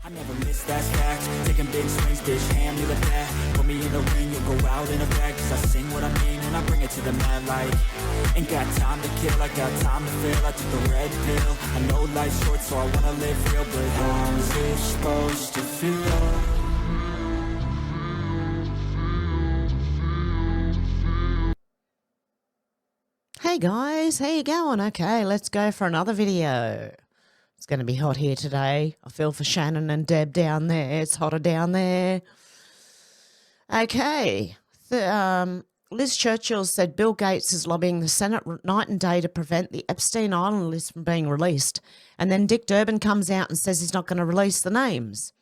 I never miss, that's fact. Taking big swings, bitch, hand me the bat. Put me in the ring, you'll go out in a bag. Cause I sing what I mean and I bring it to the mad light. Ain't got time to kill, I got time to feel. I took the red pill. I know life's short, so I wanna live real. But how's it supposed to feel? Hey guys, how you going? Okay, let's go for another video. It's going to be hot here today. I feel for Shannon and Deb down there. It's hotter down there. Okay. Liz Churchill said Bill Gates is lobbying the Senate night and day to prevent the Epstein Island list from being released. And then Dick Durbin comes out and says he's not going to release the names.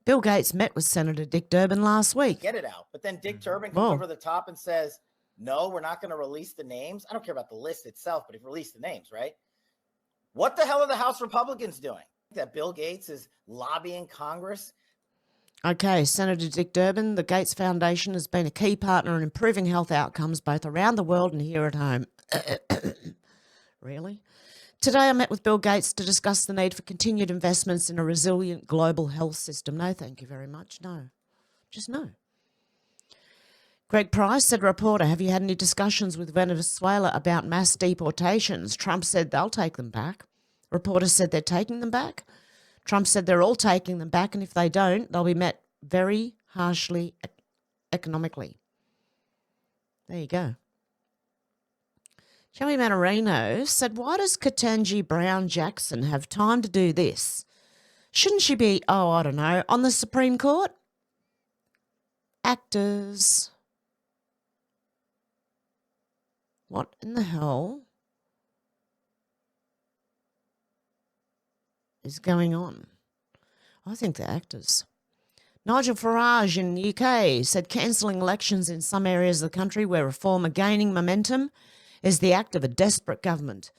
Bill Gates met with Senator Dick Durbin last week. Get it out. But then Dick Durbin comes over the top and says, no, we're not going to release the names. I don't care about the list itself, but if you release the names, right? What the hell are the House Republicans doing? That Bill Gates is lobbying Congress? Okay, Senator Dick Durbin, the Gates Foundation has been a key partner in improving health outcomes both around the world and here at home. Really? Today I met with Bill Gates to discuss the need for continued investments in a resilient global health system. No, thank you very much. No. Just no. Greg Price said, reporter, have you had any discussions with Venezuela about mass deportations? Trump said they'll take them back. Reporter said they're taking them back. Trump said they're all taking them back, and if they don't, they'll be met very harshly economically. There you go. Joey Manarino said, why does Ketanji Brown Jackson have time to do this? Shouldn't she be, I don't know, on the Supreme Court? Actors. What in the hell is going on? I think they're actors. Nigel Farage in the UK said cancelling elections in some areas of the country where reform are gaining momentum is the act of a desperate government.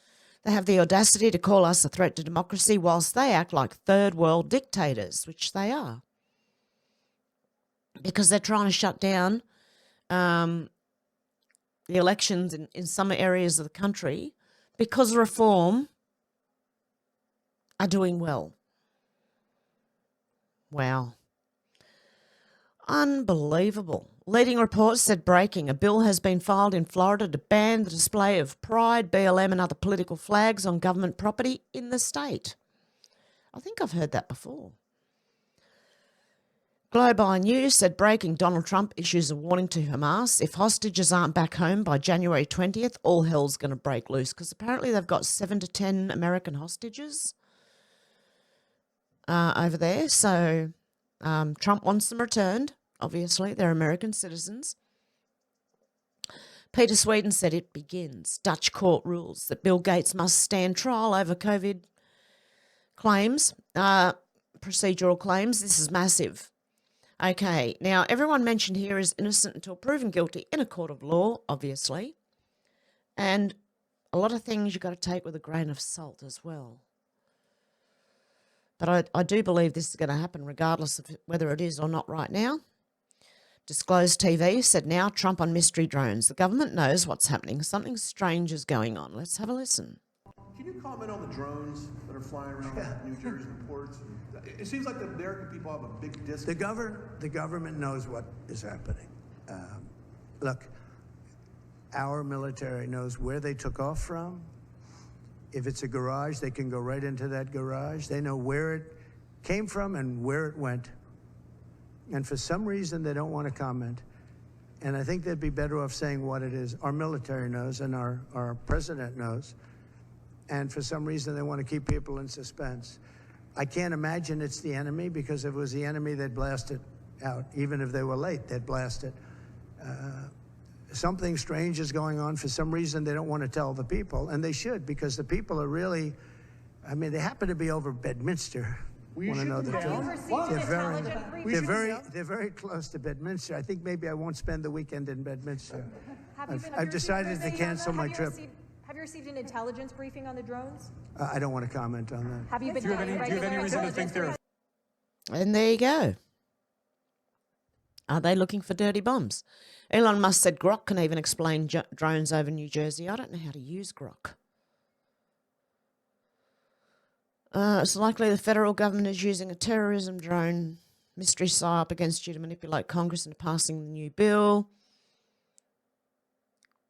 They have the audacity to call us a threat to democracy whilst they act like third world dictators, which they are. Because they're trying to shut down the elections in some areas of the country because reform are doing well. Wow. Unbelievable. Leading reports said breaking. A bill has been filed in Florida to ban the display of Pride, BLM and other political flags on government property in the state. I think I've heard that before. Global News said breaking. Donald Trump issues a warning to Hamas. If hostages aren't back home by January 20th, all hell's going to break loose because apparently they've got 7 to 10 American hostages over there. So Trump wants them returned. Obviously, they're American citizens. Peter Sweden said it begins. Dutch court rules that Bill Gates must stand trial over COVID claims, procedural claims. This is massive. Okay, now everyone mentioned here is innocent until proven guilty in a court of law, obviously. And a lot of things you've got to take with a grain of salt as well. But I do believe this is going to happen regardless of whether it is or not right now. Disclosed TV said now Trump on mystery drones. The government knows what's happening. Something strange is going on. Let's have a listen. Can you comment on the drones that are flying around New Jersey, the ports? It seems like the American people have a big disconnect. The government knows what is happening. Look, our military knows where they took off from. If it's a garage, they can go right into that garage. They know where it came from and where it went. And for some reason, they don't want to comment. And I think they'd be better off saying what it is. Our military knows and our president knows. And for some reason, they want to keep people in suspense. I can't imagine it's the enemy, because if it was the enemy, they'd blast it out. Even if they were late, they'd blast it. Something strange is going on. For some reason, they don't want to tell the people, and they should, because the people are really, I mean, they happen to be over Bedminster. Want to know the truth? They're very close to Bedminster. I think maybe I won't spend the weekend in Bedminster. I've decided to cancel my trip. Have you received an intelligence briefing on the drones? I don't want to comment on that. Have you been do you have any reason to think they're... And there you go. Are they looking for dirty bombs? Elon Musk said Grok can even explain drones over New Jersey. I don't know how to use Grok. It's likely the federal government is using a terrorism drone mystery psyop against you to manipulate Congress into passing the new bill.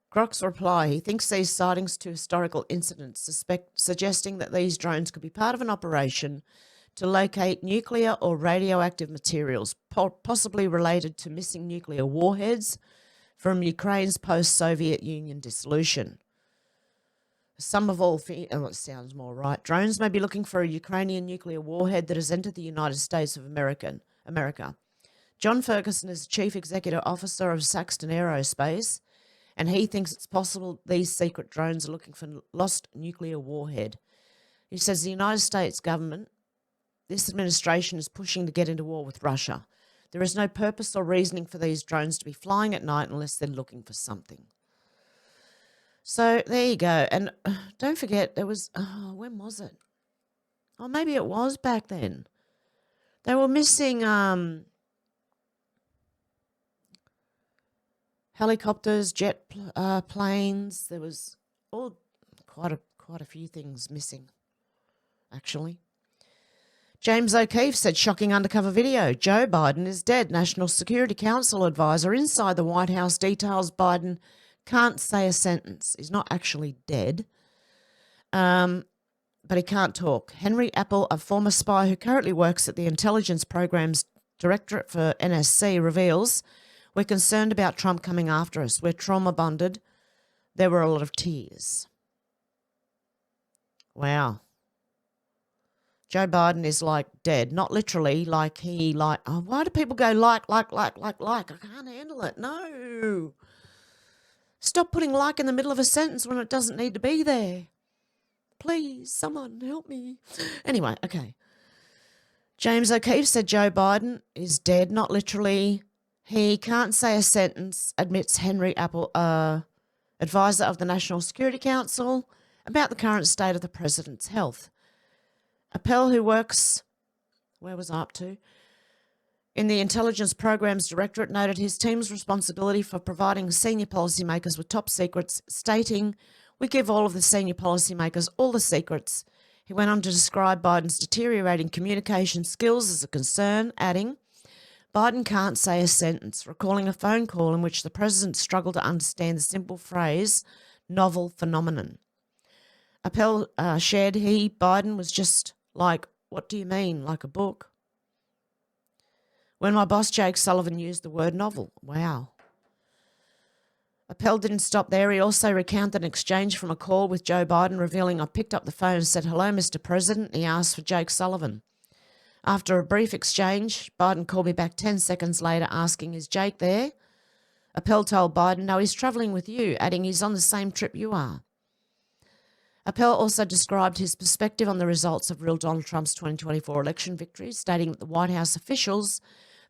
Grok's reply, he thinks these sightings to historical incidents, suggesting that these drones could be part of an operation to locate nuclear or radioactive materials, possibly related to missing nuclear warheads from Ukraine's post-Soviet Union dissolution. Some of all, it sounds more right. Drones may be looking for a Ukrainian nuclear warhead that has entered the United States of America. John Ferguson is Chief Executive Officer of Saxton Aerospace, and he thinks it's possible these secret drones are looking for lost nuclear warhead. He says the United States government, this administration, is pushing to get into war with Russia. There is no purpose or reasoning for these drones to be flying at night unless they're looking for something. So there you go. And don't forget, there was, when was it? Oh, maybe it was back then. They were missing helicopters, jet planes. There was quite a few things missing, actually. James O'Keefe said, shocking undercover video. Joe Biden is dead. National Security Council advisor inside the White House details Biden can't say a sentence. He's not actually dead, but he can't talk. Henry Apple, a former spy who currently works at the Intelligence Programs Directorate for NSC, reveals, we're concerned about Trump coming after us. We're trauma bonded. There were a lot of tears. Wow. Joe Biden is like dead, not literally like oh, why do people go like? I can't handle it. No. Stop putting like in the middle of a sentence when it doesn't need to be there. Please, someone help me. Anyway, okay. James O'Keefe said Joe Biden is dead, not literally. He can't say a sentence, admits Henry Apple, advisor of the National Security Council, about the current state of the president's health. Appel, who works, where was I up to? In the Intelligence Programs Directorate, noted his team's responsibility for providing senior policymakers with top secrets, stating, we give all of the senior policymakers all the secrets. He went on to describe Biden's deteriorating communication skills as a concern, adding, Biden can't say a sentence, recalling a phone call in which the president struggled to understand the simple phrase, novel phenomenon. Appel shared Biden was just like, what do you mean, like a book? When my boss Jake Sullivan used the word novel. Wow. Appel didn't stop there. He also recounted an exchange from a call with Joe Biden, revealing, I picked up the phone and said, hello, Mr. President. And he asked for Jake Sullivan. After a brief exchange, Biden called me back 10 seconds later asking, is Jake there? Appel told Biden, no, he's travelling with you, adding he's on the same trip you are. Appel also described his perspective on the results of real Donald Trump's 2024 election victory, stating that the White House officials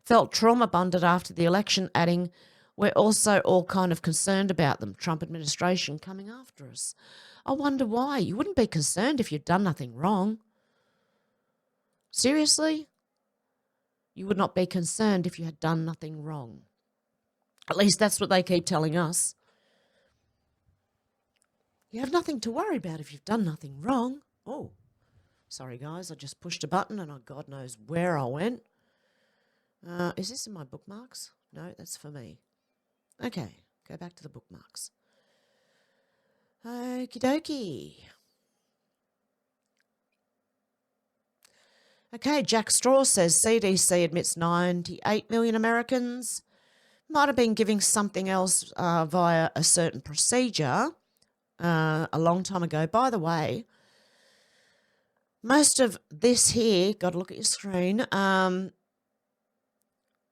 felt trauma-bonded after the election, adding, we're also all kind of concerned about them, Trump administration coming after us. I wonder why. You wouldn't be concerned if you'd done nothing wrong. Seriously? You would not be concerned if you had done nothing wrong. At least that's what they keep telling us. You have nothing to worry about if you've done nothing wrong. Oh, sorry guys, I just pushed a button and God knows where I went. Is this in my bookmarks? No, that's for me. Okay, go back to the bookmarks. Okie dokie. Okay, Jack Straw says CDC admits 98 million Americans might have been giving something else via a certain procedure a long time ago. By the way, most of this here, got to look at your screen,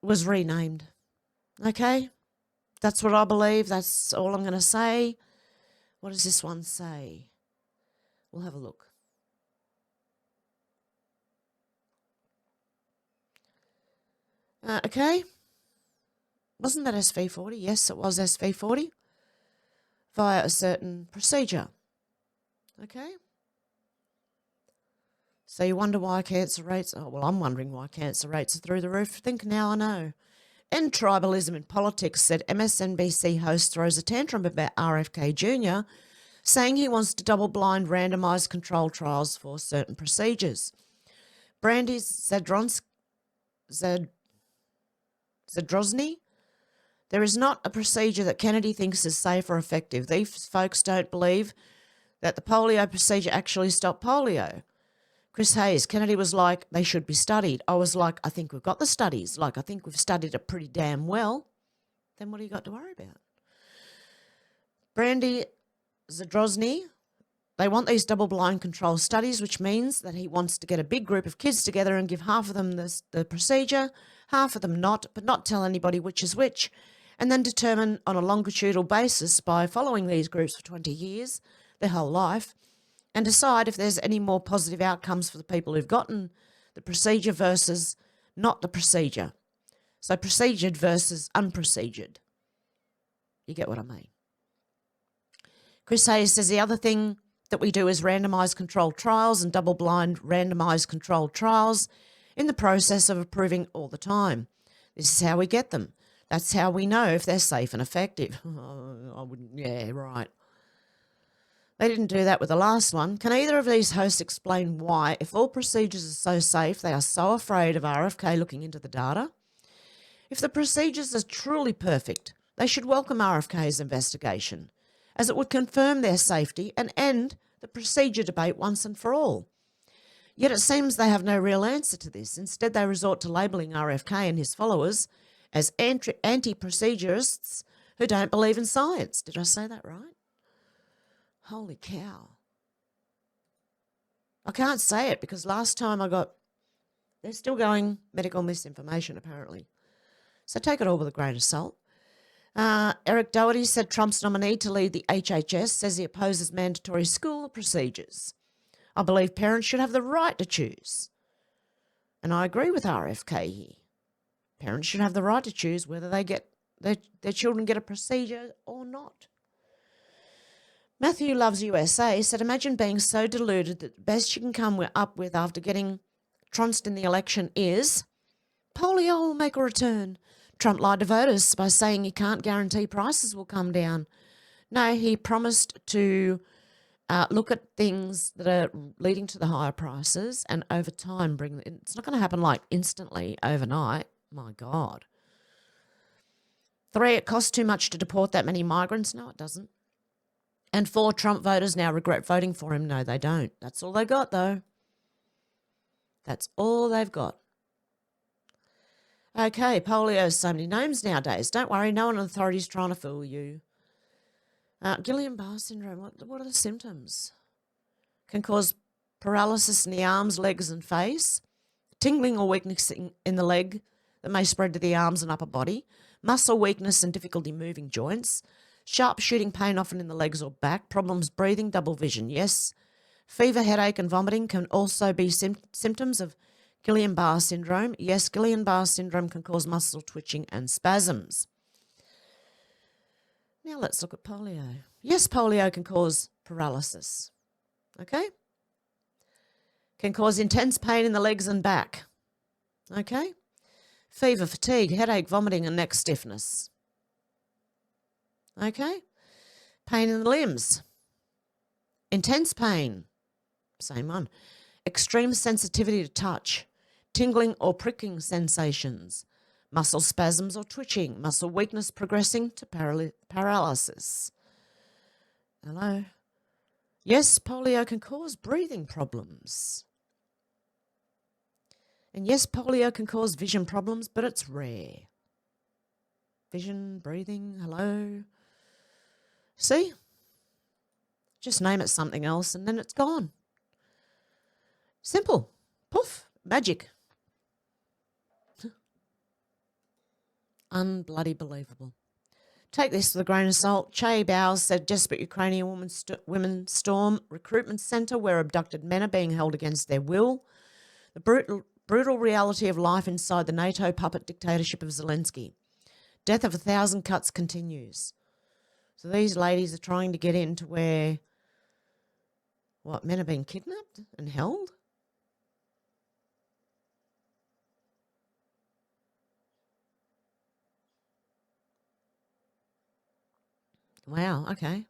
was renamed. Okay? That's what I believe. That's all I'm going to say. What does this one say? We'll have a look. Okay. Wasn't that SV40? Yes, it was SV40 via a certain procedure. Okay. So you wonder why cancer rates, oh, well, I'm wondering why cancer rates are through the roof. Think now I know. End tribalism in politics, said MSNBC host throws a tantrum about RFK Jr., saying he wants to double-blind randomised control trials for certain procedures. Brandy Zadrozny, there is not a procedure that Kennedy thinks is safe or effective. These folks don't believe that the polio procedure actually stopped polio. Chris Hayes, Kennedy was like, they should be studied. I was like, I think we've got the studies. Like, I think we've studied it pretty damn well. Then what do you got to worry about? Brandy Zadrozny, they want these double-blind control studies, which means that he wants to get a big group of kids together and give half of them the procedure, half of them not, but not tell anybody which is which, and then determine on a longitudinal basis by following these groups for 20 years, their whole life, and decide if there's any more positive outcomes for the people who've gotten the procedure versus not the procedure. So procedured versus unprocedured. You get what I mean? Chris Hayes says the other thing that we do is randomised controlled trials and double-blind randomised controlled trials in the process of approving all the time. This is how we get them. That's how we know if they're safe and effective. I wouldn't, yeah, right. They didn't do that with the last one. Can either of these hosts explain why, if all procedures are so safe, they are so afraid of RFK looking into the data? If the procedures are truly perfect, they should welcome RFK's investigation, as it would confirm their safety and end the procedure debate once and for all. Yet it seems they have no real answer to this. Instead, they resort to labelling RFK and his followers as anti-procedurists who don't believe in science. Did I say that right? Holy cow. I can't say it because last time they're still going medical misinformation apparently. So take it all with a grain of salt. Eric Doherty said Trump's nominee to lead the HHS says he opposes mandatory school procedures. I believe parents should have the right to choose. And I agree with RFK here. Parents should have the right to choose whether they get their children get a procedure or not. Matthew Loves USA said, imagine being so deluded that the best you can come up with after getting trounced in the election is polio will make a return. Trump lied to voters by saying he can't guarantee prices will come down. No, he promised to look at things that are leading to the higher prices and over time bring them. It's not going to happen like instantly overnight. My God. 3, it costs too much to deport that many migrants. No, it doesn't. And 4, Trump voters now regret voting for him. No, they don't. That's all they got, though. That's all they've got. Okay, polio's so many names nowadays. Don't worry, no one in authority is trying to fool you. Guillain-Barré syndrome, what are the symptoms? Can cause paralysis in the arms, legs and face, tingling or weakness in the leg that may spread to the arms and upper body, muscle weakness and difficulty moving joints, sharp shooting pain often in the legs or back, problems breathing, double vision, yes. Fever, headache and vomiting can also be symptoms of Guillain-Barré syndrome. Yes, Guillain-Barré syndrome can cause muscle twitching and spasms. Now let's look at polio. Yes, polio can cause paralysis. Okay? Can cause intense pain in the legs and back. Okay? Fever, fatigue, headache, vomiting and neck stiffness. Okay? Pain in the limbs. Intense pain. Same one. Extreme sensitivity to touch. Tingling or pricking sensations. Muscle spasms or twitching. Muscle weakness progressing to paralysis. Hello? Yes, polio can cause breathing problems. And yes, polio can cause vision problems, but it's rare. Vision, breathing, hello? See? Just name it something else and then it's gone. Simple. Poof. Magic. Unbloody believable. Take this with a grain of salt. Che Bowes said desperate Ukrainian women storm recruitment centre where abducted men are being held against their will. The brutal reality of life inside the NATO puppet dictatorship of Zelensky. Death of 1,000 cuts continues. So these ladies are trying to get into where, men are being kidnapped and held? Wow, okay.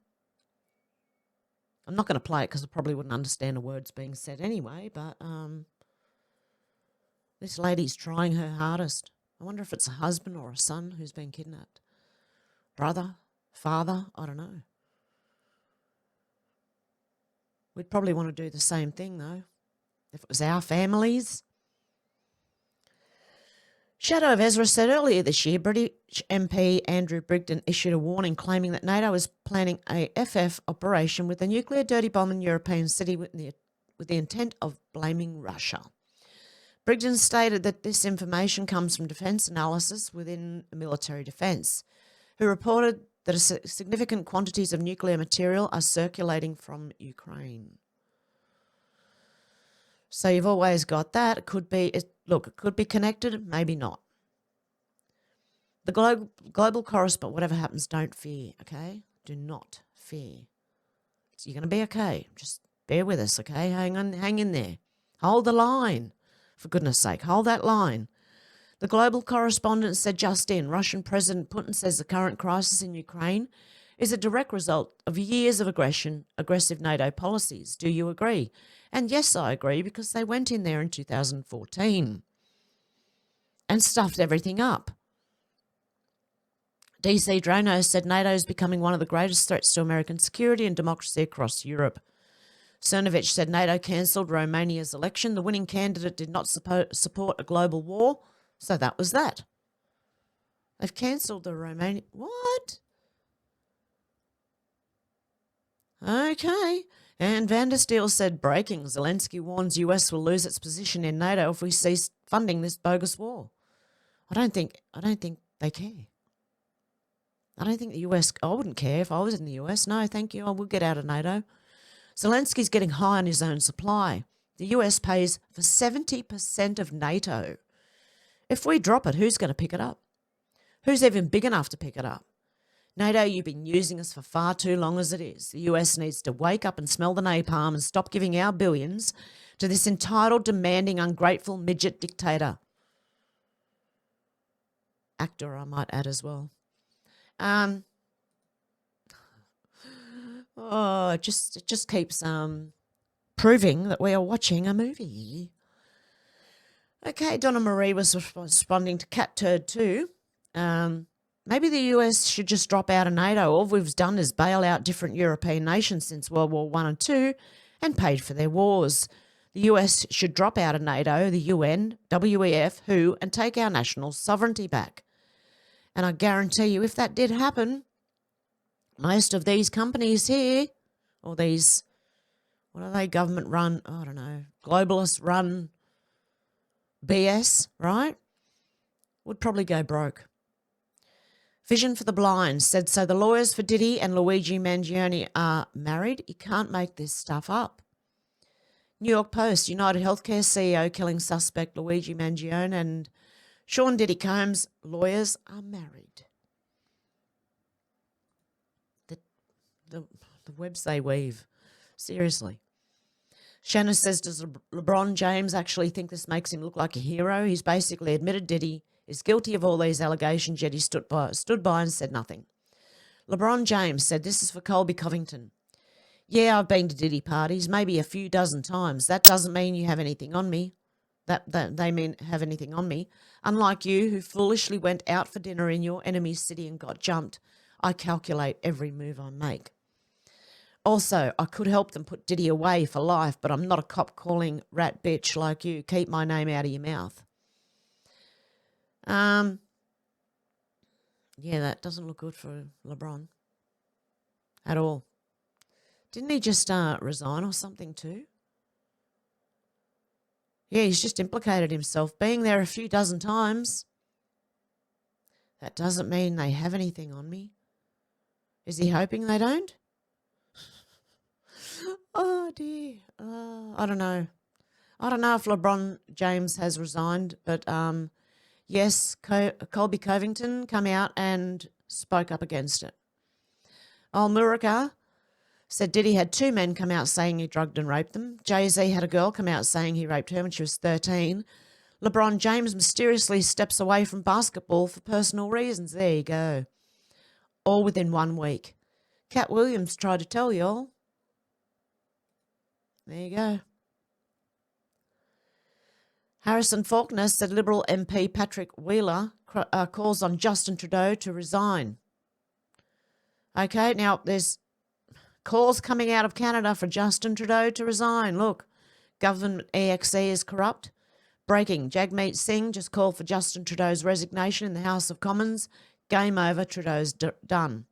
I'm not going to play it because I probably wouldn't understand the words being said anyway, but this lady's trying her hardest. I wonder if it's a husband or a son who's been kidnapped. Brother, father, I don't know. We'd probably want to do the same thing, though, if it was our families. Shadow of Ezra said earlier this year, British MP Andrew Brigden issued a warning claiming that NATO is planning a FF operation with a nuclear dirty bomb in European city with the intent of blaming Russia. Brigden stated that this information comes from defence analysis within military defence, who reported that significant quantities of nuclear material are circulating from Ukraine. So you've always got that. It could be, look, it could be connected, maybe not. The global correspondent, whatever happens, don't fear, okay? Do not fear. So you're going to be okay. Just bear with us, okay? Hang in there. Hold the line. For goodness sake, hold that line. The global correspondent said just in, Russian President Putin says the current crisis in Ukraine is a direct result of years of aggressive NATO policies. Do you agree? And yes, I agree, because they went in there in 2014 and stuffed everything up. DC Drono said NATO is becoming one of the greatest threats to American security and democracy across Europe. Cernovich said NATO cancelled Romania's election. The winning candidate did not support a global war, so that was that. They've cancelled the Romania... What? Okay. And Van der Steel said, breaking, Zelensky warns US will lose its position in NATO if we cease funding this bogus war. I don't think they care. I don't think the US... I wouldn't care if I was in the US. No, thank you. I will get out of NATO. Zelensky's getting high on his own supply. The US pays for 70% of NATO. If we drop it, who's going to pick it up? Who's even big enough to pick it up? NATO, you've been using us for far too long as it is. The US needs to wake up and smell the napalm and stop giving our billions to this entitled, demanding, ungrateful midget dictator. Actor, I might add as well. It just keeps proving that we are watching a movie. Okay, Donna Marie was responding to Cat Turd too. Maybe the US should just drop out of NATO. All we've done is bail out different European nations since World War I and II and paid for their wars. The US should drop out of NATO, the UN, WEF, WHO, and take our national sovereignty back. And I guarantee you, if that did happen, most of these companies here, or these, what are they, government-run, I don't know, globalist-run BS, right, would probably go broke. Vision for the Blind said, so the lawyers for Diddy and Luigi Mangione are married? You can't make this stuff up. New York Post, United Healthcare CEO killing suspect Luigi Mangione and Sean Diddy Combs' lawyers are married. The webs they weave. Seriously. Shanna says, does LeBron James actually think this makes him look like a hero? He's basically admitted Diddy is guilty of all these allegations, yet he stood by and said nothing. LeBron James said, this is for Colby Covington. Yeah, I've been to Diddy parties, maybe a few dozen times. That doesn't mean you have anything on me. That they mean have anything on me. Unlike you, who foolishly went out for dinner in your enemy's city and got jumped, I calculate every move I make. Also, I could help them put Diddy away for life, but I'm not a cop calling rat bitch like you. Keep my name out of your mouth. Yeah, that doesn't look good for LeBron at all. Didn't he just resign or something too? Yeah, he's just implicated himself. Being there a few dozen times, that doesn't mean they have anything on me. Is he hoping they don't? Oh, dear. I don't know. I don't know if LeBron James has resigned, but yes, Colby Covington come out and spoke up against it. Murica said Diddy had two men come out saying he drugged and raped them. Jay-Z had a girl come out saying he raped her when she was 13. LeBron James mysteriously steps away from basketball for personal reasons. There you go. All within 1 week. Cat Williams tried to tell you all. There you go. Harrison Faulkner said Liberal MP Patrick Wheeler calls on Justin Trudeau to resign. Okay, now there's calls coming out of Canada for Justin Trudeau to resign. Look, government EXE is corrupt. Breaking, Jagmeet Singh just called for Justin Trudeau's resignation in the House of Commons. Game over, Trudeau's done.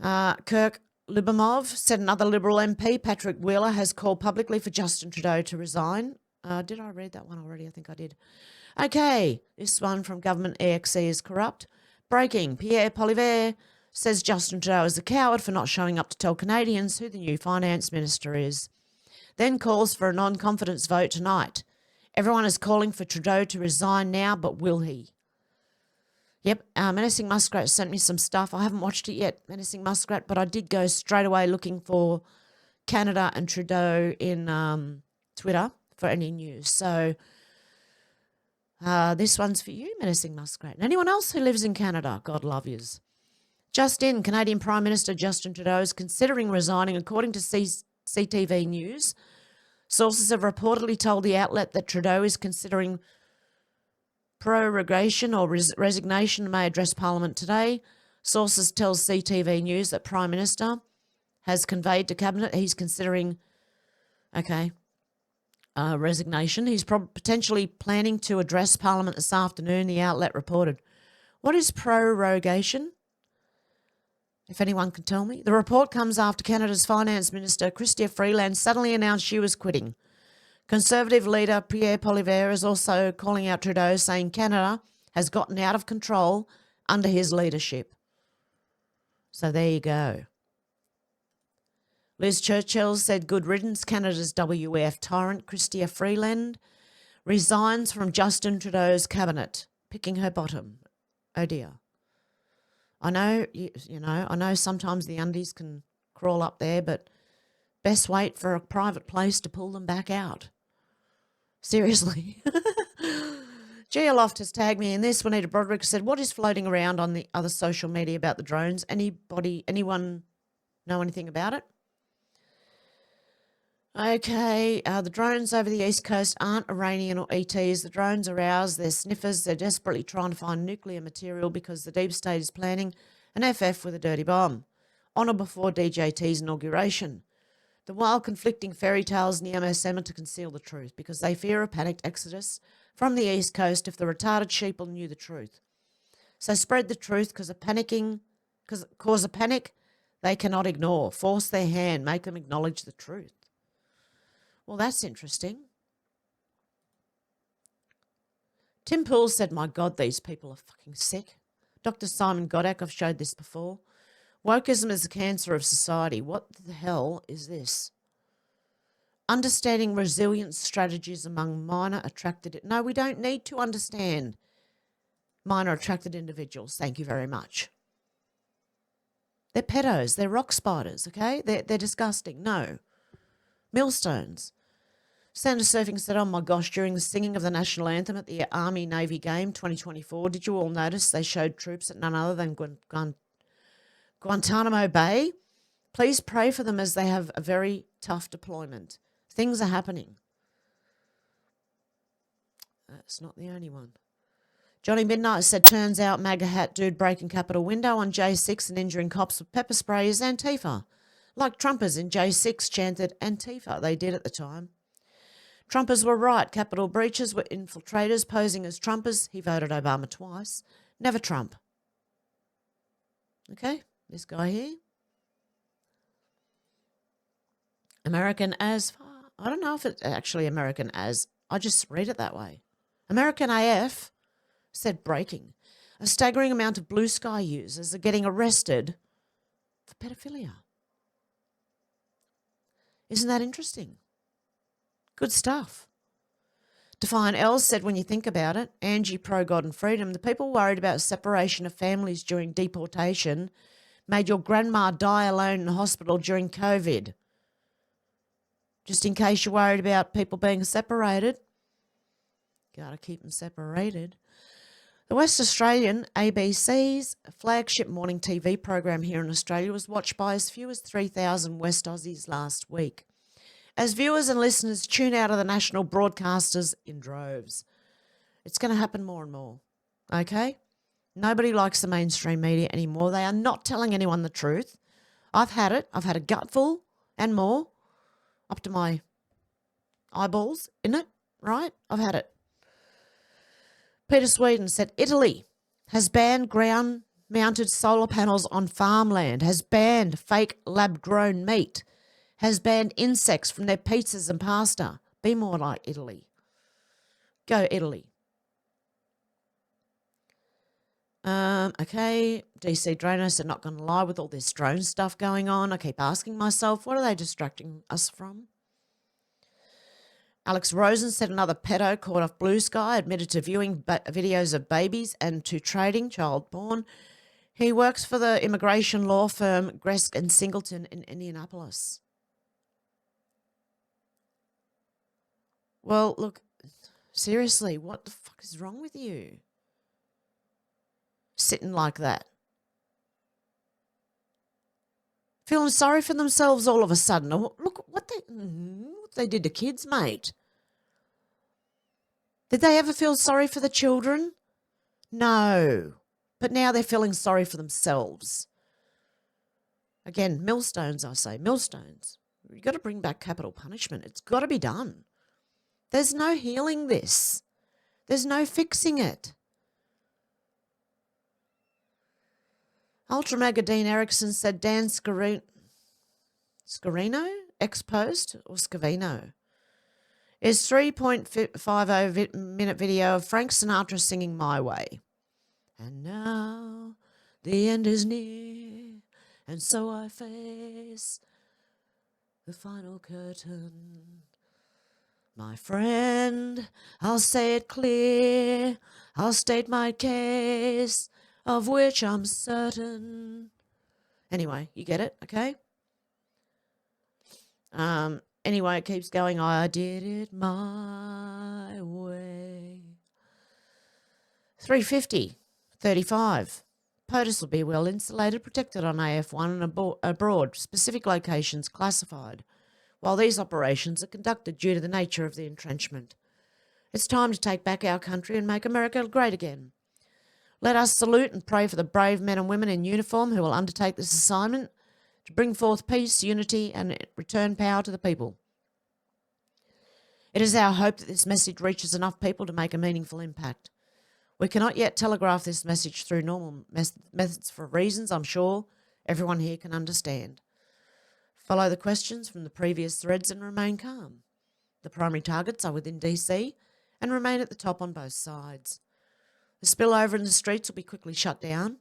Kirk Lyubimov said another Liberal MP, Patrick Wheeler, has called publicly for Justin Trudeau to resign. Did I read that one already? I think I did. Okay, this one from Government EXE is corrupt. Breaking, Pierre Poilievre says Justin Trudeau is a coward for not showing up to tell Canadians who the new finance minister is. Then calls for a non-confidence vote tonight. Everyone is calling for Trudeau to resign now, but will he? Yep, Menacing Muskrat sent me some stuff. I haven't watched it yet, Menacing Muskrat, but I did go straight away looking for Canada and Trudeau in Twitter for any news. So this one's for you, Menacing Muskrat. And anyone else who lives in Canada, God love yous. Just in, Canadian Prime Minister Justin Trudeau is considering resigning, according to CTV News. Sources have reportedly told the outlet that Trudeau is considering prorogation or resignation and may address Parliament today. Sources tell CTV News that Prime Minister has conveyed to Cabinet he's considering, resignation. He's potentially planning to address Parliament this afternoon, the outlet reported. What is prorogation? If anyone can tell me. The report comes after Canada's Finance Minister, Chrystia Freeland, suddenly announced she was quitting. Conservative leader Pierre Poilievre is also calling out Trudeau, saying Canada has gotten out of control under his leadership. So there you go. Liz Churchill said good riddance. Canada's WEF tyrant Chrystia Freeland resigns from Justin Trudeau's cabinet, picking her bottom. Oh dear. I know, I know sometimes the undies can crawl up there, but best wait for a private place to pull them back out. Seriously. Gia Loft has tagged me in this. Juanita Broderick said, what is floating around on the other social media about the drones? Anyone know anything about it? Okay, the drones over the East Coast aren't Iranian or ETs. The drones are ours. They're sniffers. They're desperately trying to find nuclear material because the deep state is planning an FF with a dirty bomb on or before DJT's inauguration. The wild conflicting fairy tales in the MSM are to conceal the truth because they fear a panicked exodus from the East Coast if the retarded sheeple knew the truth. So spread the truth cause a panic they cannot ignore. Force their hand, make them acknowledge the truth. Well, that's interesting. Tim Poole said, my God, these people are fucking sick. Dr. Simon Godek, I've showed this before. Wokeism is the cancer of society. What the hell is this? Understanding resilience strategies among minor attracted... No, we don't need to understand minor attracted individuals. Thank you very much. They're pedos. They're rock spiders, okay? They're disgusting. No. Millstones. Sanders Surfing said, oh my gosh, during the singing of the national anthem at the Army-Navy game 2024, did you all notice they showed troops at none other than Guantanamo Bay? Please pray for them as they have a very tough deployment. Things are happening. That's not the only one. Johnny Midnight said, turns out MAGA hat dude breaking Capitol window on J6 and injuring cops with pepper spray is Antifa. Like Trumpers in J6 chanted Antifa. They did at the time. Trumpers were right. Capitol breaches were infiltrators posing as Trumpers. He voted Obama twice. Never Trump. Okay, this guy here. American as... I don't know if it's actually American as... I just read it that way. American AF said breaking. A staggering amount of Blue Sky users are getting arrested for pedophilia. Isn't that interesting? Good stuff. Defiant Els said, when you think about it, Angie pro-God and freedom, the people worried about separation of families during deportation made your grandma die alone in hospital during COVID. Just in case you're worried about people being separated, got to keep them separated. The West Australian ABC's flagship morning TV program here in Australia was watched by as few as 3,000 West Aussies last week, as viewers and listeners tune out of the national broadcasters in droves. It's going to happen more and more, okay? Nobody likes the mainstream media anymore. They are not telling anyone the truth. I've had it. I've had a gutful and more, up to my eyeballs in it, right? I've had it. Peter Sweden said Italy has banned ground-mounted solar panels on farmland, has banned fake lab-grown meat, has banned insects from their pizzas and pasta. Be more like Italy. Go Italy. Okay, DC Drano said, not going to lie, with all this drone stuff going on, I keep asking myself, what are they distracting us from? Alex Rosen said another pedo caught off Blue Sky, admitted to viewing videos of babies and to trading child porn. He works for the immigration law firm Gresk and Singleton in Indianapolis. Well, look, seriously, what the fuck is wrong with you? Sitting like that. Feeling sorry for themselves all of a sudden. Look what they did to kids, mate. Did they ever feel sorry for the children? No. But now they're feeling sorry for themselves. Again, millstones, I say, millstones. You've got to bring back capital punishment. It's got to be done. There's no healing this. There's no fixing it. Ultra Mega Dean Erickson said Dan Scarino, ex-post, or Scavino, is 3.50 minute video of Frank Sinatra singing My Way. And now the end is near, and so I face the final curtain. My friend, I'll say it clear, I'll state my case, of which I'm certain. Anyway, you get it, okay? Anyway, it keeps going. I did it my way. 350-35. POTUS will be well insulated, protected on AF1 and abroad, specific locations classified, while these operations are conducted due to the nature of the entrenchment. It's time to take back our country and make America great again. Let us salute and pray for the brave men and women in uniform who will undertake this assignment to bring forth peace, unity, and return power to the people. It is our hope that this message reaches enough people to make a meaningful impact. We cannot yet telegraph this message through normal methods for reasons I'm sure everyone here can understand. Follow the questions from the previous threads and remain calm. The primary targets are within DC and remain at the top on both sides. The spillover in the streets will be quickly shut down.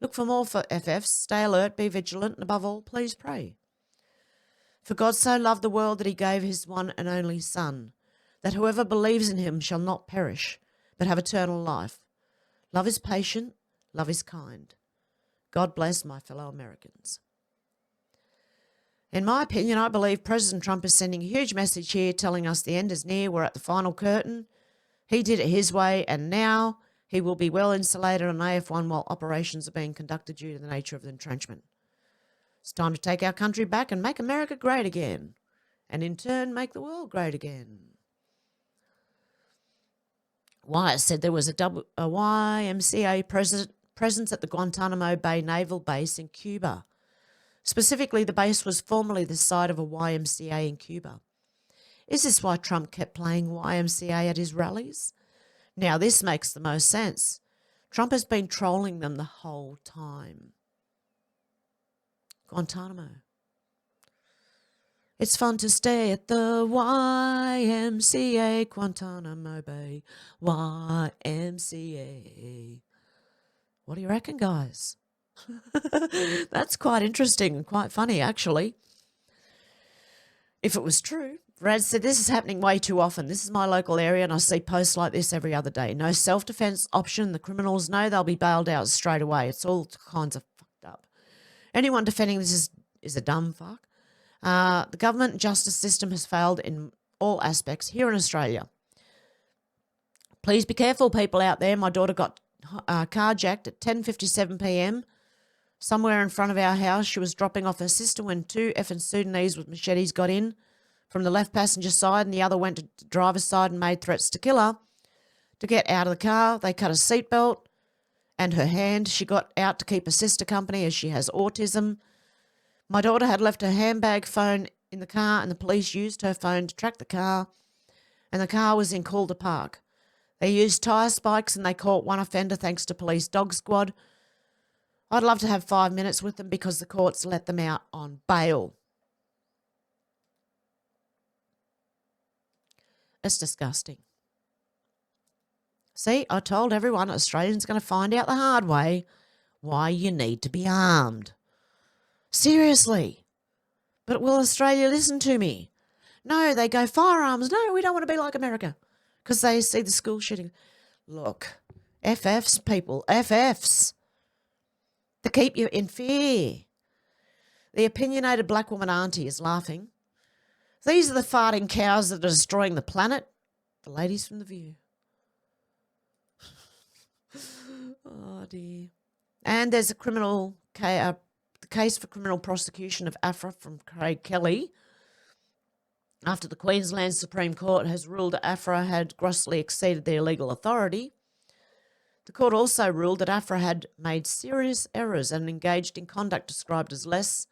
Look for more for FFs, stay alert, be vigilant, and above all, please pray. For God so loved the world that he gave his one and only Son, that whoever believes in him shall not perish, but have eternal life. Love is patient, love is kind. God bless my fellow Americans. In my opinion, I believe President Trump is sending a huge message here telling us the end is near, we're at the final curtain. He did it his way, and now he will be well insulated on AF1 while operations are being conducted due to the nature of the entrenchment. It's time to take our country back and make America great again, and in turn make the world great again. Wyatt said there was a YMCA presence at the Guantanamo Bay Naval Base in Cuba. Specifically, the base was formerly the site of a YMCA in Cuba. Is this why Trump kept playing YMCA at his rallies? Now, this makes the most sense. Trump has been trolling them the whole time. Guantanamo. It's fun to stay at the YMCA, Guantanamo Bay, YMCA. What do you reckon, guys? That's quite interesting and quite funny, actually. If it was true. Brad said, this is happening way too often. This is my local area and I see posts like this every other day. No self-defense option. The criminals know they'll be bailed out straight away. It's all kinds of fucked up. Anyone defending this is a dumb fuck. The government and justice system has failed in all aspects here in Australia. Please be careful, people out there. My daughter got carjacked at 10:57 p.m. somewhere in front of our house. She was dropping off her sister when two effing Sudanese with machetes got in from the left passenger side and the other went to the driver's side and made threats to kill her. To get out of the car, they cut her seatbelt and her hand. She got out to keep her sister company as she has autism. My daughter had left her handbag phone in the car and the police used her phone to track the car, and the car was in Calder Park. They used tyre spikes and they caught one offender thanks to police dog squad. I'd love to have 5 minutes with them because the courts let them out on bail. It's disgusting. See, I told everyone Australians going to find out the hard way why you need to be armed. Seriously. But will Australia listen to me? No, they go firearms. No, we don't want to be like America because they see the school shooting. Look, FFs, people, FFs. To keep you in fear. The opinionated black woman auntie is laughing. These are the farting cows that are destroying the planet. The ladies from The View. Oh, dear. And there's a case for criminal prosecution of AFRA from Craig Kelly after the Queensland Supreme Court has ruled that AFRA had grossly exceeded their legal authority. The court also ruled that AFRA had made serious errors and engaged in conduct described as less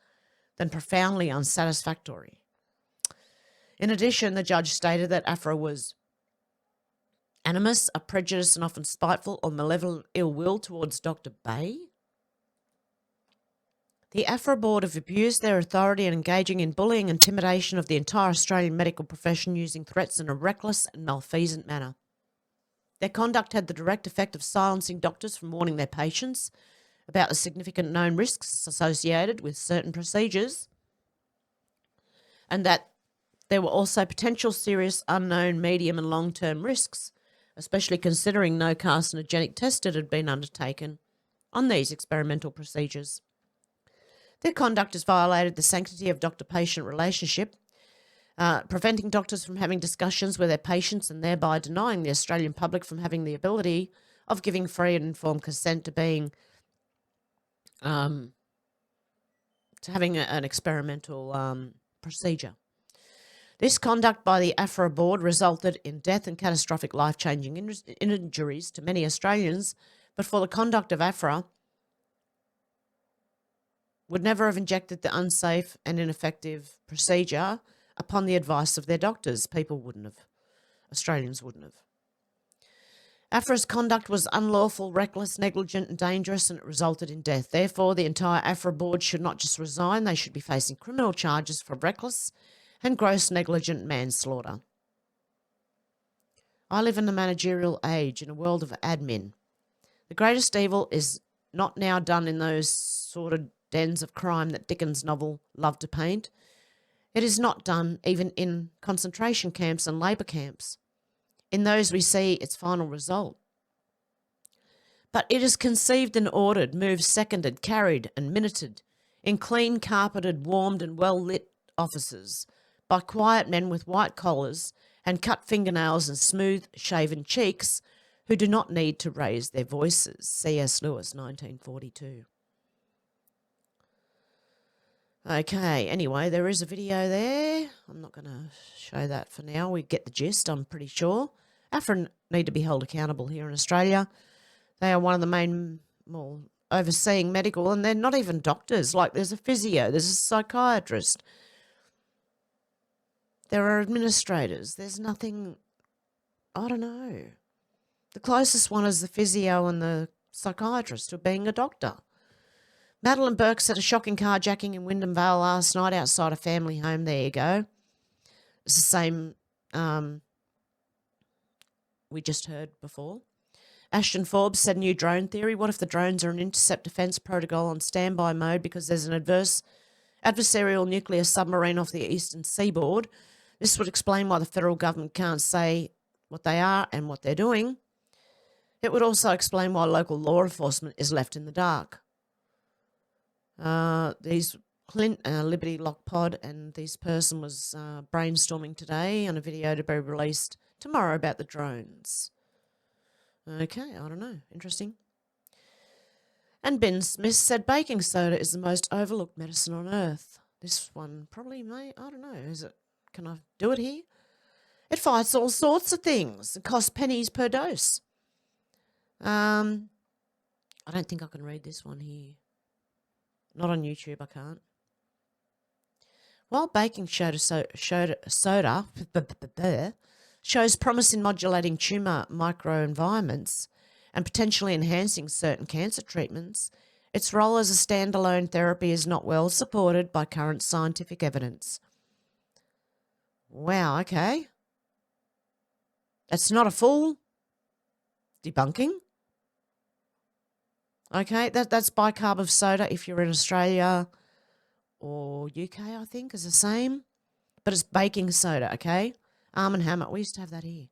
than profoundly unsatisfactory. In addition, the judge stated that AFRA was animus, a prejudice and often spiteful or malevolent ill will towards Dr. Bay. The AFRA board have abused their authority and engaging in bullying and intimidation of the entire Australian medical profession using threats in a reckless and malfeasant manner. Their conduct had the direct effect of silencing doctors from warning their patients about the significant known risks associated with certain procedures and that there were also potential serious unknown medium and long-term risks, especially considering no carcinogenic tested had been undertaken on these experimental procedures. Their conduct has violated the sanctity of doctor-patient relationship, preventing doctors from having discussions with their patients and thereby denying the Australian public from having the ability of giving free and informed consent to being to having an experimental procedure. This conduct by the AFRA board resulted in death and catastrophic life-changing injuries to many Australians, but for the conduct of AFRA would never have injected the unsafe and ineffective procedure upon the advice of their doctors. People wouldn't have. Australians wouldn't have. AFRA's conduct was unlawful, reckless, negligent and dangerous, and it resulted in death. Therefore, the entire AFRA board should not just resign, they should be facing criminal charges for reckless and gross negligent manslaughter. I live in the managerial age, in a world of admin. The greatest evil is not now done in those sort of dens of crime that Dickens' novel loved to paint. It is not done even in concentration camps and labour camps. In those we see its final result. But it is conceived and ordered, moved, seconded, carried and minuted in clean, carpeted, warmed and well-lit offices by quiet men with white collars and cut fingernails and smooth-shaven cheeks who do not need to raise their voices. C.S. Lewis, 1942. Okay, anyway, there is a video there. I'm not going to show that for now. We get the gist, I'm pretty sure. AFRA need to be held accountable here in Australia. They are one of the main, overseeing medical, and they're not even doctors. Like, there's a physio, there's a psychiatrist. There are administrators. There's nothing, I don't know. The closest one is the physio and the psychiatrist to being a doctor. Madeline Burke said a shocking carjacking in Wyndham Vale last night outside a family home. There you go. It's the same we just heard before. Ashton Forbes said new drone theory. What if the drones are an intercept defence protocol on standby mode because there's an adversarial nuclear submarine off the eastern seaboard? This would explain why the federal government can't say what they are and what they're doing. It would also explain why local law enforcement is left in the dark. Liberty Lock Pod, and this person was brainstorming today on a video to be released tomorrow about the drones. Okay, I don't know. Interesting. And Ben Smith said baking soda is the most overlooked medicine on earth. This one probably may, I don't know, is it, can I do it here? It fights all sorts of things. It costs pennies per dose. I don't think I can read this one here. Not on YouTube, I can't. While baking soda shows promise in modulating tumour microenvironments and potentially enhancing certain cancer treatments, its role as a standalone therapy is not well supported by current scientific evidence. Wow, okay. That's not a full debunking. Okay, that's bicarb of soda if you're in Australia or UK, I think, is the same. But it's baking soda, okay? Arm & Hammer. We used to have that here.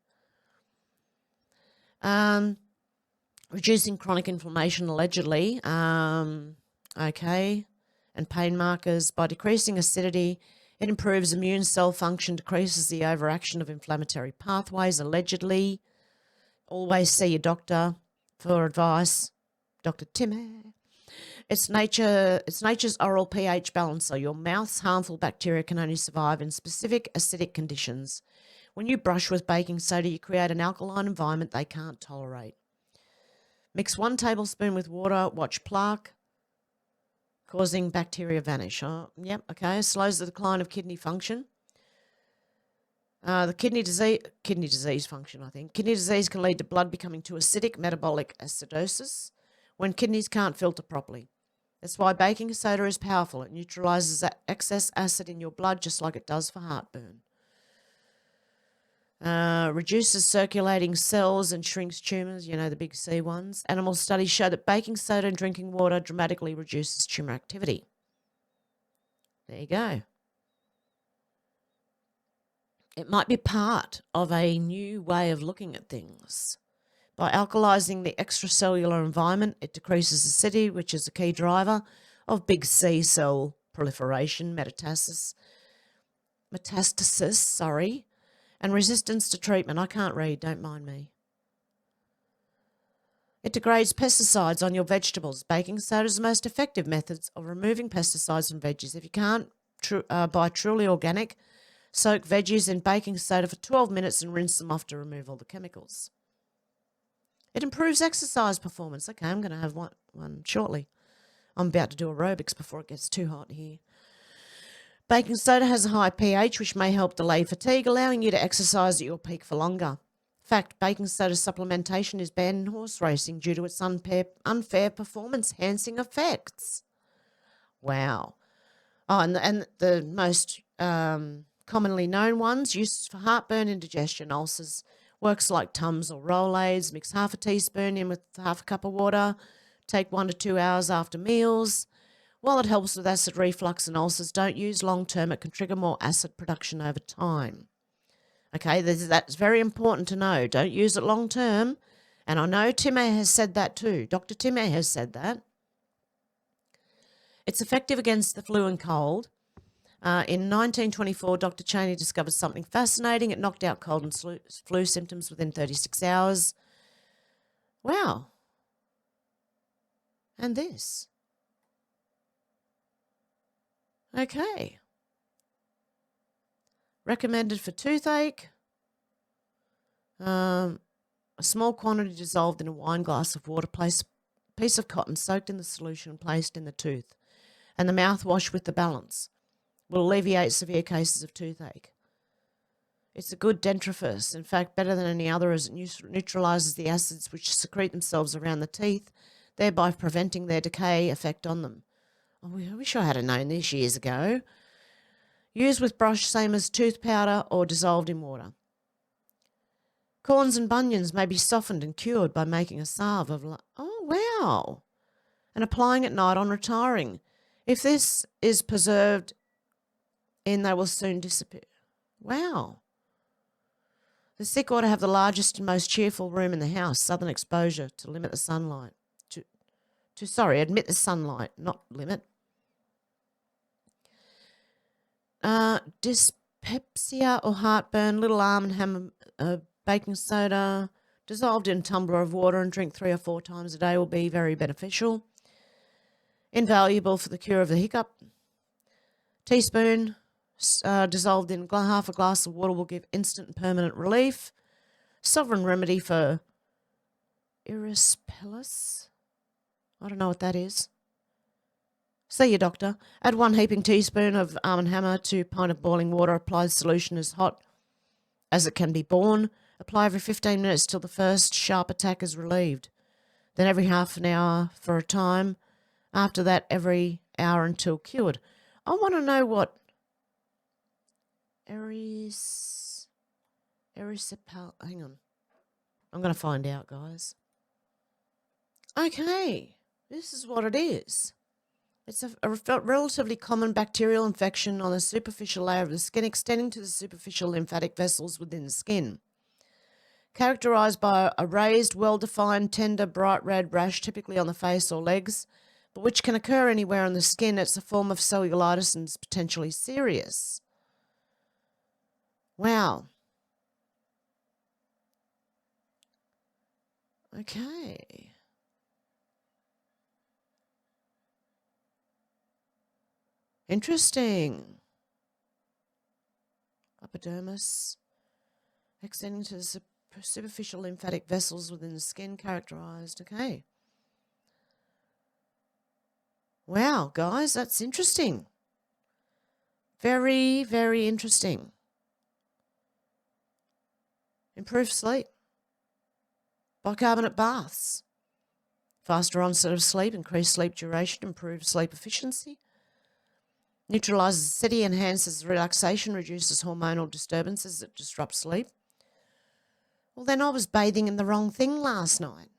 Reducing chronic inflammation, allegedly. Okay. And pain markers. By decreasing acidity, it improves immune cell function, decreases the overaction of inflammatory pathways, allegedly. Always see your doctor for advice. Dr. Timmy. It's nature's oral pH balancer. Your mouth's harmful bacteria can only survive in specific acidic conditions. When you brush with baking soda, you create an alkaline environment they can't tolerate. Mix 1 tablespoon with water. Watch plaque causing bacteria vanish. Oh, yep, okay. Slows the decline of kidney function. The kidney disease function, I think. Kidney disease can lead to blood becoming too acidic, metabolic acidosis, when kidneys can't filter properly. That's why baking soda is powerful. It neutralizes that excess acid in your blood just like it does for heartburn. Reduces circulating cells and shrinks tumours, you know, the big C ones. Animal studies show that baking soda and drinking water dramatically reduces tumour activity. There you go. It might be part of a new way of looking at things. By alkalizing the extracellular environment, it decreases acidity, which is a key driver of big C cell proliferation, metastasis, and resistance to treatment. I can't read, don't mind me. It degrades pesticides on your vegetables. Baking soda is the most effective methods of removing pesticides from veggies. If you can't buy truly organic, soak veggies in baking soda for 12 minutes and rinse them off to remove all the chemicals. It improves exercise performance. Okay, I'm going to have one shortly. I'm about to do aerobics before it gets too hot here. Baking soda has a high pH, which may help delay fatigue, allowing you to exercise at your peak for longer. In fact, baking soda supplementation is banned in horse racing due to its unfair performance-enhancing effects. Wow. Oh, and the most commonly known ones used for heartburn, indigestion, ulcers, works like Tums or Rolaids. Mix half a teaspoon in with half a cup of water. Take 1 to 2 hours after meals. While it helps with acid reflux and ulcers, don't use long-term. It can trigger more acid production over time. Okay, that's very important to know. Don't use it long-term. And I know Timmy has said that too. Dr. Timmy has said that. It's effective against the flu and cold. In 1924, Dr. Cheney discovered something fascinating. It knocked out cold and flu symptoms within 36 hours. Wow. And this. Okay. Recommended for toothache. A small quantity dissolved in a wine glass of water. Place a piece of cotton soaked in the solution and placed in the tooth. And the mouthwash with the balance will alleviate severe cases of toothache. It's a good dentifrice. In fact, better than any other, as it neutralises the acids which secrete themselves around the teeth, thereby preventing their decay effect on them. Oh, I wish I had known this years ago. Use with brush, same as tooth powder or dissolved in water. Corns and bunions may be softened and cured by making a salve of... Oh, wow. And applying at night on retiring. If this is preserved in, they will soon disappear. Wow. The sick ought to have the largest and most cheerful room in the house, southern exposure, to limit the sunlight. Admit the sunlight, not limit. Dyspepsia or heartburn, little Arm & Hammer baking soda dissolved in a tumbler of water and drink 3 or 4 times a day will be very beneficial. Invaluable for the cure of the hiccup. Teaspoon dissolved in half a glass of water will give instant and permanent relief. Sovereign remedy for erysipelas. I don't know what that is. See your doctor. Add 1 heaping teaspoon of Arm & Hammer to a pint of boiling water. Apply the solution as hot as it can be borne. Apply every 15 minutes till the first sharp attack is relieved. Then every half an hour for a time. After that, every hour until cured. I want to know what erysipelas. Hang on. I'm going to find out, guys. Okay. This is what it is. It's a relatively common bacterial infection on a superficial layer of the skin extending to the superficial lymphatic vessels within the skin. Characterized by a raised, well-defined, tender, bright red rash, typically on the face or legs, but which can occur anywhere on the skin. It's a form of cellulitis and is potentially serious. Wow. Okay. Interesting. Epidermis, extending to the superficial lymphatic vessels within the skin, characterized. Okay. Wow, guys, that's interesting. Very, very interesting. Improved sleep. Bicarbonate baths. Faster onset of sleep, increased sleep duration, improved sleep efficiency. Neutralizes acidity, enhances relaxation, reduces hormonal disturbances that disrupt sleep. Well, then I was bathing in the wrong thing last night.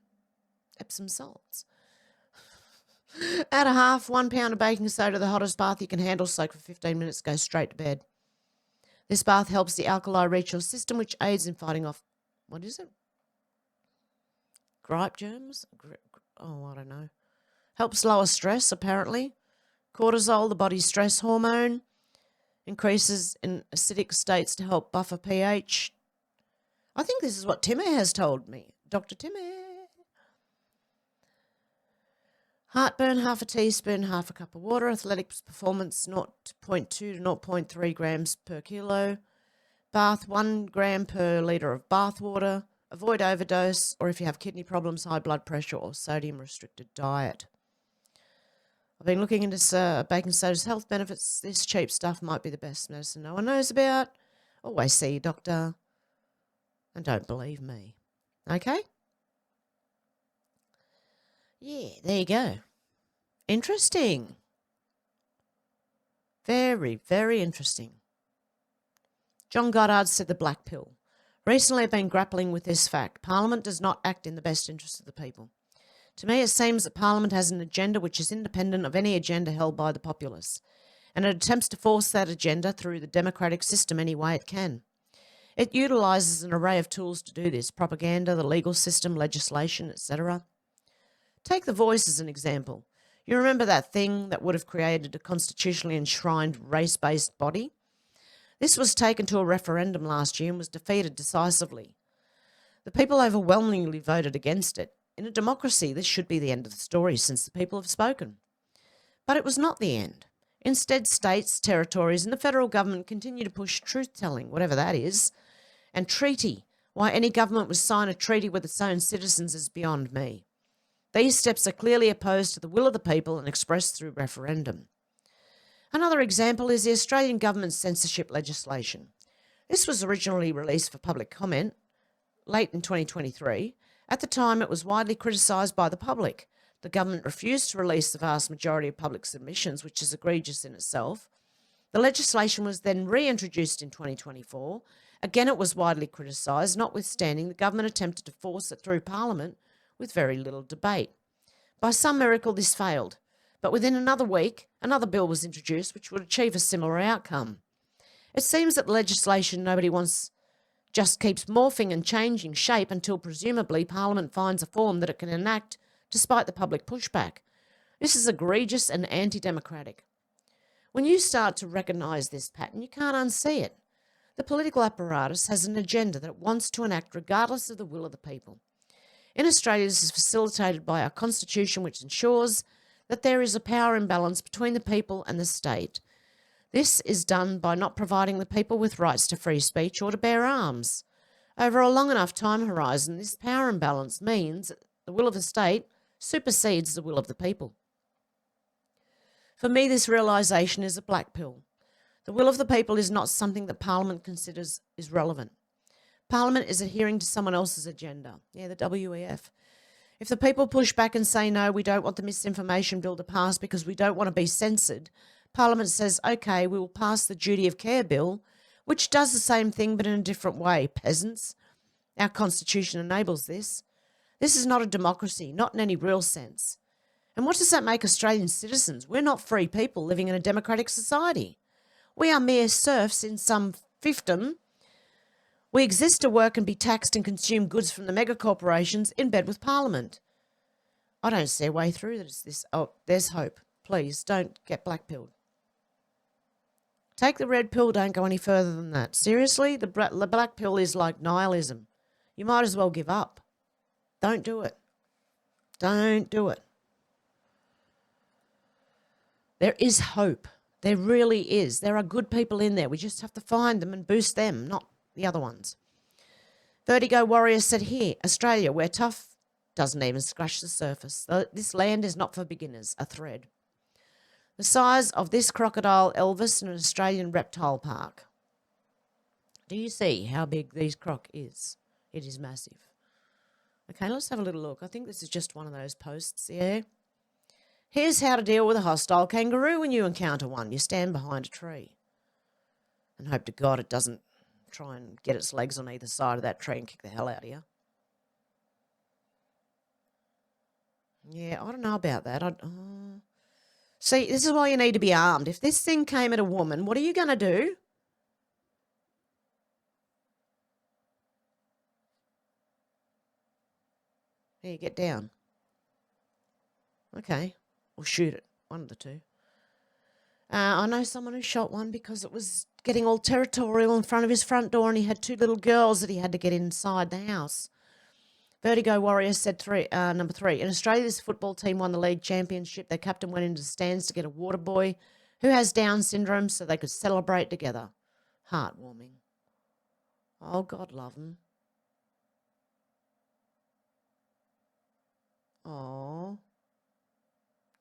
Epsom salts. Add a half 1 pound of baking soda to the hottest bath you can handle, soak for 15 minutes, go straight to bed. This bath helps the alkali reach your system, which aids in fighting off, what is it? Gripe germs? Oh, I don't know. Helps lower stress, apparently. Cortisol, the body's stress hormone, increases in acidic states to help buffer pH. I think this is what Timmy has told me. Dr. Timmy. Heartburn, half a teaspoon, half a cup of water. Athletics performance, 0.2 to 0.3 grams per kilo. Bath, 1 gram per litre of bath water. Avoid overdose, or if you have kidney problems, high blood pressure, or sodium-restricted diet. I've been looking into baking soda's health benefits. This cheap stuff might be the best medicine no one knows about. Always see your doctor. And don't believe me. Okay? Yeah, there you go. Interesting. Very, very interesting. John Goddard said the black pill. Recently I've been grappling with this fact. Parliament does not act in the best interest of the people. To me, it seems that Parliament has an agenda which is independent of any agenda held by the populace, and it attempts to force that agenda through the democratic system any way it can. It utilises an array of tools to do this: propaganda, the legal system, legislation, etc. Take The Voice as an example. You remember that thing that would have created a constitutionally enshrined race-based body? This was taken to a referendum last year and was defeated decisively. The people overwhelmingly voted against it. In a democracy, this should be the end of the story since the people have spoken. But it was not the end. Instead, states, territories and the federal government continue to push truth-telling, whatever that is, and treaty. Why any government would sign a treaty with its own citizens is beyond me. These steps are clearly opposed to the will of the people and expressed through referendum. Another example is the Australian government's censorship legislation. This was originally released for public comment late in 2023. At the time, it was widely criticised by the public. The government refused to release the vast majority of public submissions, which is egregious in itself. The legislation was then reintroduced in 2024. Again, it was widely criticised, notwithstanding the government attempted to force it through Parliament with very little debate. By some miracle, this failed. But within another week, another bill was introduced which would achieve a similar outcome. It seems that the legislation nobody wants just keeps morphing and changing shape until presumably Parliament finds a form that it can enact despite the public pushback. This is egregious and anti-democratic. When you start to recognise this pattern, you can't unsee it. The political apparatus has an agenda that it wants to enact regardless of the will of the people. In Australia, this is facilitated by our constitution, which ensures that there is a power imbalance between the people and the state. This is done by not providing the people with rights to free speech or to bear arms. Over a long enough time horizon, this power imbalance means that the will of the state supersedes the will of the people. For me, this realisation is a black pill. The will of the people is not something that Parliament considers is relevant. Parliament is adhering to someone else's agenda. Yeah, the WEF. If the people push back and say, no, we don't want the misinformation bill to pass because we don't want to be censored, Parliament says, okay, we will pass the duty of care bill, which does the same thing but in a different way. Peasants. Our constitution enables this. This is not a democracy, not in any real sense. And what does that make Australian citizens? We're not free people living in a democratic society. We are mere serfs in some fiefdom. We exist to work and be taxed and consume goods from the mega corporations in bed with Parliament. I don't see a way through this. Oh, there's hope. Please don't get black-pilled. Take the red pill, don't go any further than that. Seriously, the black pill is like nihilism. You might as well give up. Don't do it. Don't do it. There is hope. There really is. There are good people in there. We just have to find them and boost them, not the other ones. Vertigo Warrior said here, Australia, where tough doesn't even scratch the surface. This land is not for beginners, a thread. The size of this crocodile Elvis in an Australian reptile park. Do you see how big this croc is? It is massive. Okay, let's have a little look. I think this is just one of those posts, yeah? Here's how to deal with a hostile kangaroo when you encounter one. You stand behind a tree and hope to God it doesn't try and get its legs on either side of that tree and kick the hell out of you. Yeah, I don't know about that. See, this is why you need to be armed. If this thing came at a woman, what are you going to do? Here, get down. Okay. Or shoot it. One of the two. I know someone who shot one because it was getting all territorial in front of his front door and he had two little girls that he had to get inside the house. Vertigo Warrior said number 3. In Australia, this football team won the league championship. Their captain went into the stands to get a water boy who has Down syndrome so they could celebrate together. Heartwarming. Oh, God love him. Oh.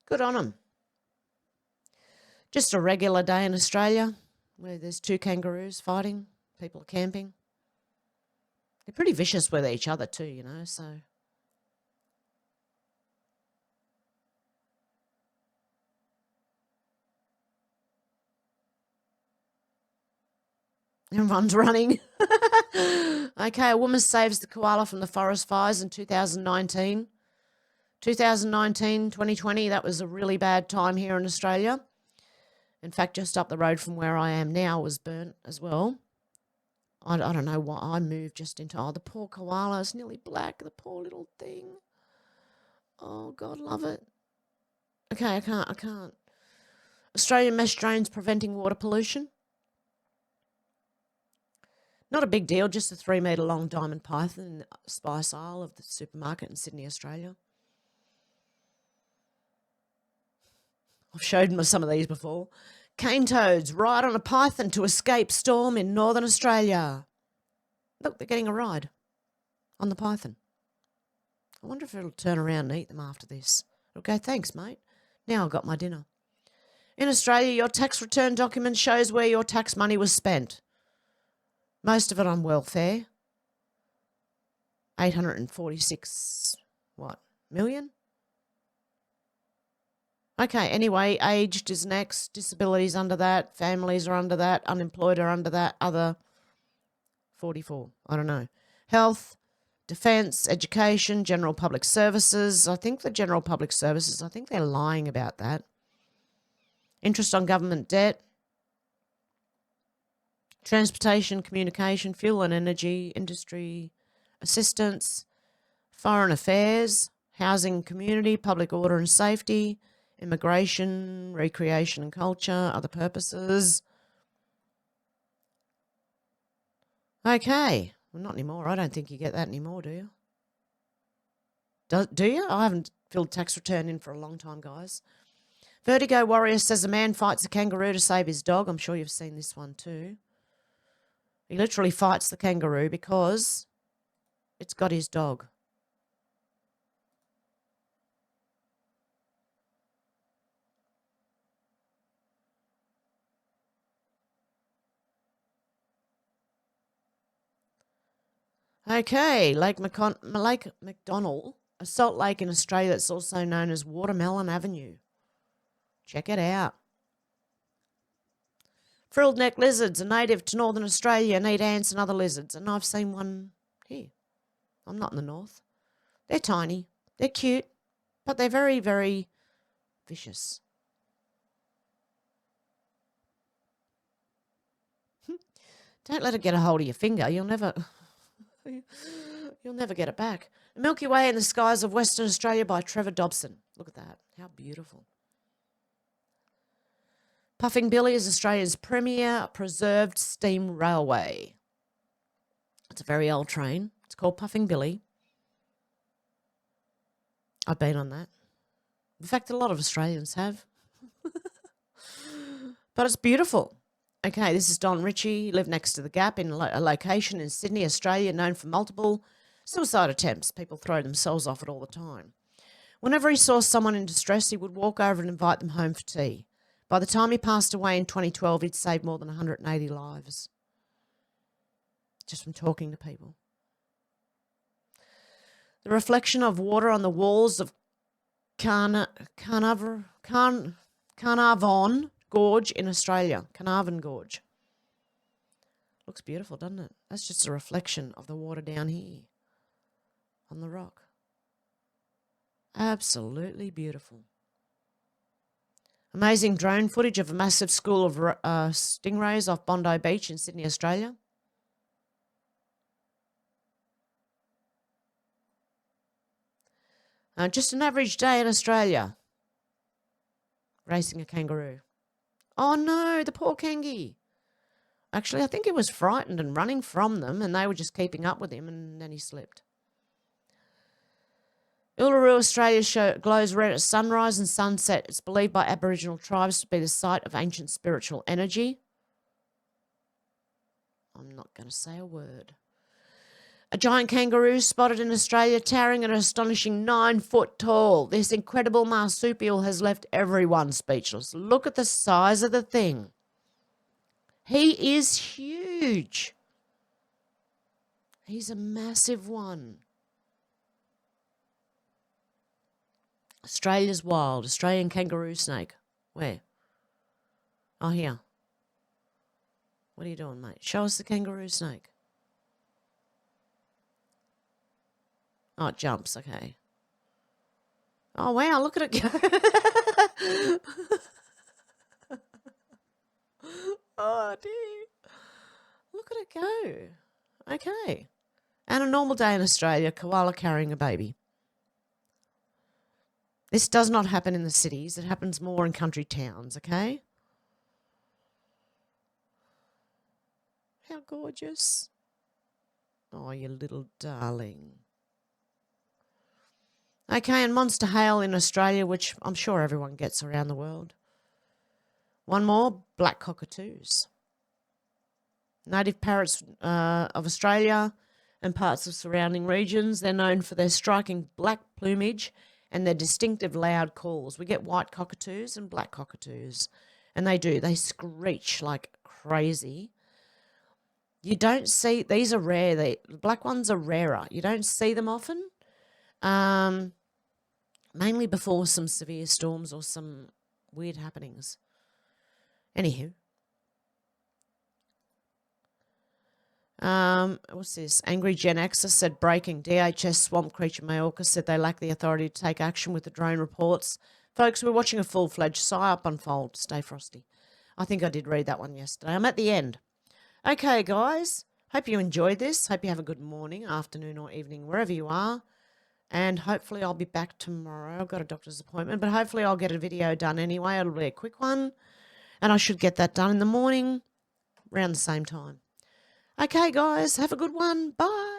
Good on them. Just a regular day in Australia where there's 2 kangaroos fighting. People are camping. They're pretty vicious with each other too, you know, so. Everyone's running. Okay, a woman saves the koala from the forest fires in 2019. 2019, 2020, that was a really bad time here in Australia. In fact, just up the road from where I am now was burnt as well. I don't know why I moved just into, the poor koala is nearly black, the poor little thing. Oh, God love it. Okay, I can't. Australian mesh drains preventing water pollution. Not a big deal, just a 3-metre long diamond python in the spice aisle of the supermarket in Sydney, Australia. I've showed some of these before. Cane toads ride on a python to escape storm in northern Australia. Look, they're getting a ride on the python. I wonder if it'll turn around and eat them after this. It'll go, thanks, mate. Now I've got my dinner. In Australia, your tax return document shows where your tax money was spent. Most of it on welfare. 846, million? Okay, anyway, aged is next, disabilities under that, families are under that, unemployed are under that, other 44, I don't know. Health, defence, education, general public services. I think the general public services, I think they're lying about that. Interest on government debt. Transportation, communication, fuel and energy, industry, assistance, foreign affairs, housing, community, public order and safety, immigration, recreation and culture, other purposes. Okay. Well, not anymore. I don't think you get that anymore, do you? Do you? I haven't filled tax return in for a long time, guys. Vertigo Warrior says a man fights a kangaroo to save his dog. I'm sure you've seen this one too. He literally fights the kangaroo because it's got his dog. Okay, Lake McDonald, a salt lake in Australia that's also known as Watermelon Avenue. Check it out. Frilled neck lizards are native to northern Australia and eat ants and other lizards, and I've seen one here. I'm not in the north. They're tiny, they're cute, but they're very, very vicious. Don't let it get a hold of your finger. You'll never get it back. The Milky Way in the Skies of Western Australia by Trevor Dobson. Look at that. How beautiful. Puffing Billy is Australia's premier preserved steam railway. It's a very old train. It's called Puffing Billy. I've been on that. In fact, a lot of Australians have. But it's beautiful. Okay, this is Don Ritchie. He lived next to the Gap in a location in Sydney, Australia, known for multiple suicide attempts. People throw themselves off it all the time. Whenever he saw someone in distress, he would walk over and invite them home for tea. By the time he passed away in 2012, he'd saved more than 180 lives. Just from talking to people. The reflection of water on the walls of Carnarvon Gorge in Australia. Carnarvon Gorge. Looks beautiful, doesn't it? That's just a reflection of the water down here on the rock. Absolutely beautiful. Amazing drone footage of a massive school of stingrays off Bondi Beach in Sydney, Australia. Just an average day in Australia. Racing a kangaroo. Oh no, the poor kangie. Actually, I think he was frightened and running from them, and they were just keeping up with him, and then he slipped. Uluru, Australia glows red at sunrise and sunset. It's believed by Aboriginal tribes to be the site of ancient spiritual energy. I'm not going to say a word. A giant kangaroo spotted in Australia, towering an astonishing 9 foot tall. This incredible marsupial has left everyone speechless. Look at the size of the thing. He is huge. He's a massive one. Australia's wild. Australian kangaroo snake. Where? Oh, here. What are you doing, mate? Show us the kangaroo snake. Oh, it jumps. Okay. Oh, wow. Look at it go. Oh, dear. Look at it go. Okay. And a normal day in Australia, koala carrying a baby. This does not happen in the cities. It happens more in country towns, okay? How gorgeous. Oh, you little darling. Okay, and monster hail in Australia, which I'm sure everyone gets around the world. One more, black cockatoos. Native parrots of Australia and parts of surrounding regions. They're known for their striking black plumage and their distinctive loud calls. We get white cockatoos and black cockatoos. And they screech like crazy. You don't see, these are rare. The black ones are rarer. You don't see them often. Mainly before some severe storms or some weird happenings. Anywho. What's this? Angry Gen Xer said breaking. DHS Swamp Creature Majorca said they lack the authority to take action with the drone reports. Folks, we're watching a full-fledged psyop unfold. Stay frosty. I think I did read that one yesterday. I'm at the end. Okay, guys. Hope you enjoyed this. Hope you have a good morning, afternoon, or evening, wherever you are. And hopefully I'll be back tomorrow. I've got a doctor's appointment, but hopefully I'll get a video done anyway. It'll be a quick one. And I should get that done in the morning around the same time. Okay, guys, have a good one. Bye.